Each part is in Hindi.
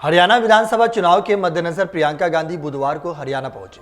हरियाणा विधानसभा चुनाव के मद्देनजर प्रियंका गांधी बुधवार को हरियाणा पहुंची।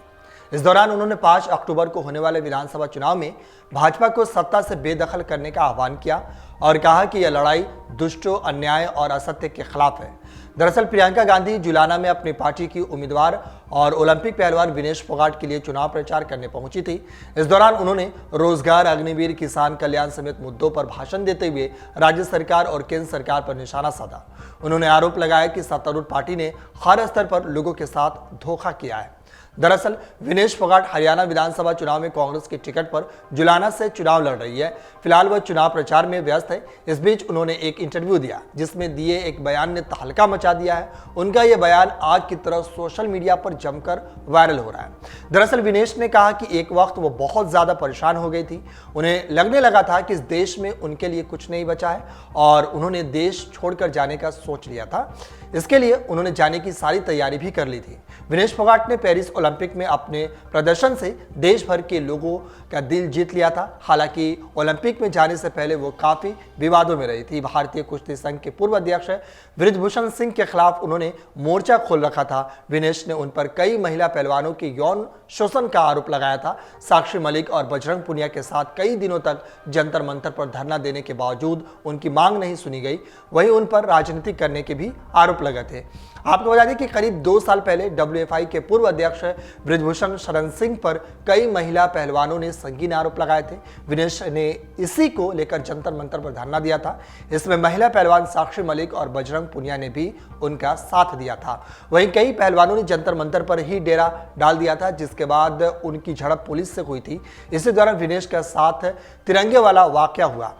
इस दौरान उन्होंने 5 अक्टूबर को होने वाले विधानसभा चुनाव में भाजपा को सत्ता से बेदखल करने का आह्वान किया और कहा कि यह लड़ाई दुष्टों, अन्याय और असत्य के खिलाफ है। दरअसल प्रियंका गांधी जुलाना में अपनी पार्टी की उम्मीदवार और ओलंपिक पहलवान विनेश फोगाट के लिए चुनाव प्रचार करने पहुंची थी। इस दौरान उन्होंने रोजगार, अग्निवीर, किसान कल्याण समेत मुद्दों पर भाषण देते हुए राज्य सरकार और केंद्र सरकार पर निशाना साधा। उन्होंने आरोप लगाया कि सत्तारूढ़ पार्टी ने हर स्तर पर लोगों के साथ धोखा किया है। दरअसल विनेश फोगाट हरियाणा विधानसभा चुनाव में कांग्रेस की टिकट पर जुलाना से चुनाव लड़ रही है। फिलहाल वह चुनाव प्रचार में व्यस्त है। इस बीच उन्होंने एक इंटरव्यू दिया जिसमें दिए एक बयान ने तहलका मचा दिया है। उनका यह बयान आग की तरह सोशल मीडिया पर जमकर वायरल हो रहा है। दरअसल विनेश ने कहा कि एक वक्त वो बहुत ज्यादा परेशान हो गई थी। उन्हें लगने लगा था कि इस देश में उनके लिए कुछ नहीं बचा है और उन्होंने देश छोड़कर जाने का सोच लिया था। इसके लिए उन्होंने जाने की सारी तैयारी भी कर ली थी। विनेश फोगाट ने पेरिस ओलंपिक में अपने प्रदर्शन से देश भर के लोगों का दिल जीत लिया था। हालांकि ओलंपिक में जाने से पहले वो काफी विवादों में रही थी। भारतीय कुश्ती संघ के पूर्व अध्यक्ष बृजभूषण सिंह के खिलाफ उन्होंने मोर्चा खोल रखा था। विनेश ने उन पर कई महिला पहलवानों के यौन शोषण का आरोप लगाया था। साक्षी मलिक और बजरंग पुनिया के साथ कई दिनों तक जंतर मंतर पर धरना देने के बावजूद उनकी मांग नहीं सुनी गई। वहीं उन पर राजनीति करने के भी आरोप लगे थे। आपको बता दें कि करीब 2 साल पहले WFI के पूर्व अध्यक्ष बृजभूषण शरण सिंह पर कई महिला पहलवानों ने संगीन आरोप लगाए थे। विनेश ने इसी को लेकर जंतर मंतर पर धरना दिया था। इसमें महिला पहलवान साक्षी मलिक और बजरंग पुनिया ने भी उनका साथ दिया था। वहीं कई पहलवानों ने जंतर मंतर पर ही डेरा डाल दिया था, जिसके बाद उनकी झड़प पुलिस से हुई थी। इसी दौरान विनेश के साथ तिरंगे वाला वाकया हुआ।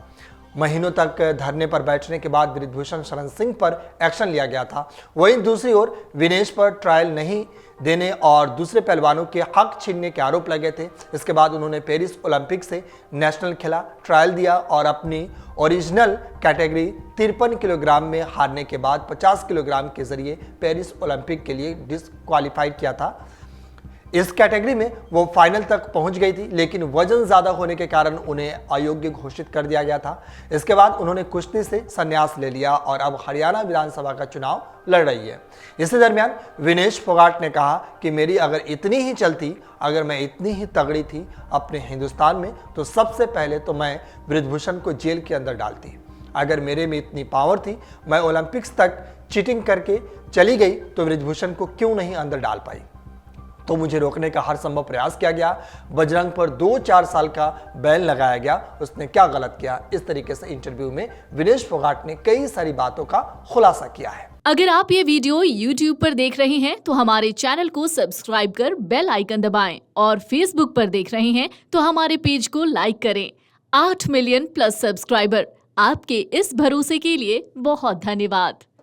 महीनों तक धरने पर बैठने के बाद बृजभूषण शरण सिंह पर एक्शन लिया गया था। वहीं दूसरी ओर विनेश पर ट्रायल नहीं देने और दूसरे पहलवानों के हक छीनने के आरोप लगे थे। इसके बाद उन्होंने पेरिस ओलंपिक से नेशनल खेला, ट्रायल दिया और अपनी ओरिजिनल कैटेगरी 53 किलोग्राम में हारने के बाद 50 किलोग्राम के जरिए पेरिस ओलंपिक के लिए डिस्क्वालीफाइड किया था। इस कैटेगरी में वो फाइनल तक पहुंच गई थी, लेकिन वजन ज्यादा होने के कारण उन्हें अयोग्य घोषित कर दिया गया था। इसके बाद उन्होंने कुश्ती से संन्यास ले लिया और अब हरियाणा विधानसभा का चुनाव लड़ रही है। इसी दरमियान विनेश फोगाट ने कहा कि मेरी अगर इतनी ही चलती, अगर मैं इतनी ही तगड़ी थी अपने हिंदुस्तान में, तो सबसे पहले तो मैं बृजभूषण को जेल के अंदर डालती। अगर मेरे में इतनी पावर थी, मैं ओलंपिक्स तक चीटिंग करके चली गई, तो बृजभूषण को क्यों नहीं अंदर डाल पाई? तो मुझे रोकने का हर संभव प्रयास किया गया। बजरंग पर 2-4 साल का बैन लगाया गया। उसने क्या गलत किया? इस तरीके से इंटरव्यू में विनेश फोगाट ने कई सारी बातों का खुलासा किया है। अगर आप ये वीडियो YouTube पर देख रहे हैं तो हमारे चैनल को सब्सक्राइब कर बेल आइकन दबाएं और Facebook पर देख रहे हैं तो हमारे पेज को लाइक करें। 8 मिलियन प्लस सब्सक्राइबर, आपके इस भरोसे के लिए बहुत धन्यवाद।